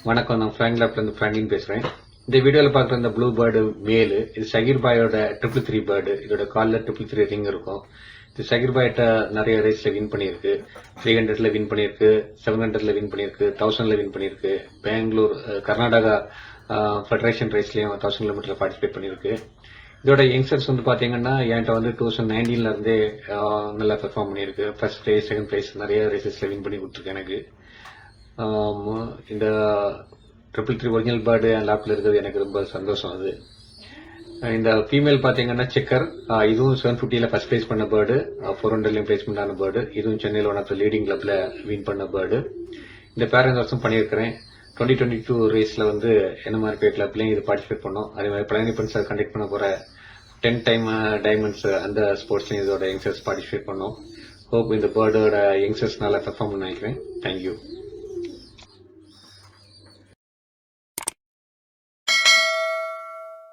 வணக்கம், நான் ஃப்ராங்க்லாப்லேருந்து ஃப்ராங்க்லின் பேசுகிறேன். இந்த வீடியோவில் பார்க்குற இந்த ப்ளூ பேர்டு மேலு, இது ஷகீர் பாயோட 333 பேர்டு. இதோட காலில் 333 ரிங் இருக்கும். இது ஷகீர் பாய்கிட்ட நிறைய ரேஸில் வின் பண்ணியிருக்கு. 300ல வின் பண்ணியிருக்கு, 700ல வின் பண்ணியிருக்கு, 1000ல வின் பண்ணியிருக்கு. பெங்களூர் கர்நாடகா ஃபெடரேஷன் ரேஸ்லையும் 1000 கிலோமீட்டரில் பார்ட்டிசிபேட் பண்ணியிருக்கு. இதோட யங்ஸ்டர்ஸ் வந்து பார்த்தீங்கன்னா என்கிட்ட வந்து 2019ல இருந்தே நல்லா பெர்ஃபார்ம் பண்ணியிருக்கு. ஃபர்ஸ்ட் ப்ரைஸ், செகண்ட் ப்ரைஸ் நிறைய ரேசஸில் வின் பண்ணி கொடுத்துருக்கு எனக்கு. இந்த 333 ஒரிஜினல் பேர்டு என் லேப்ல இருக்கிறது எனக்கு ரொம்ப சந்தோஷம். அது இந்த ஃபீமேல் பார்த்தீங்கன்னா செக்கர், இதுவும் 750ல ஃபர்ஸ்ட் ப்ரைஸ் பண்ண பேர்டு, 400லையும் பிளேஸ்மெண்ட் ஆன பேர்டு. இதுவும் சென்னையில் ஒன் ஆஃப் த லீடிங் கிளப்ல வின் பண்ண பேர்டு. இந்த பேர் இந்த வருஷம் பண்ணியிருக்கிறேன். 2022 ரேஸ்ல வந்து என்ன மாதிரி பே கிளப்லையும் இது பார்ட்டிசிபேட் பண்ணோம். அதே மாதிரி பிளானிபன்ஸ் கண்டக்ட் பண்ண போற 10 டைம் டைமண்ட்ஸ் அந்த ஸ்போர்ட்ஸ்லையும் இதோட யங்ஸ்டர்ஸ் பார்ட்டிசிபேட் பண்ணோம். ஹோப் இந்த பேர்டோட யங்ஸ்டர்ஸ் நல்லா பெர்ஃபார்ம் பண்ண நினைக்கிறேன். தேங்க்யூ.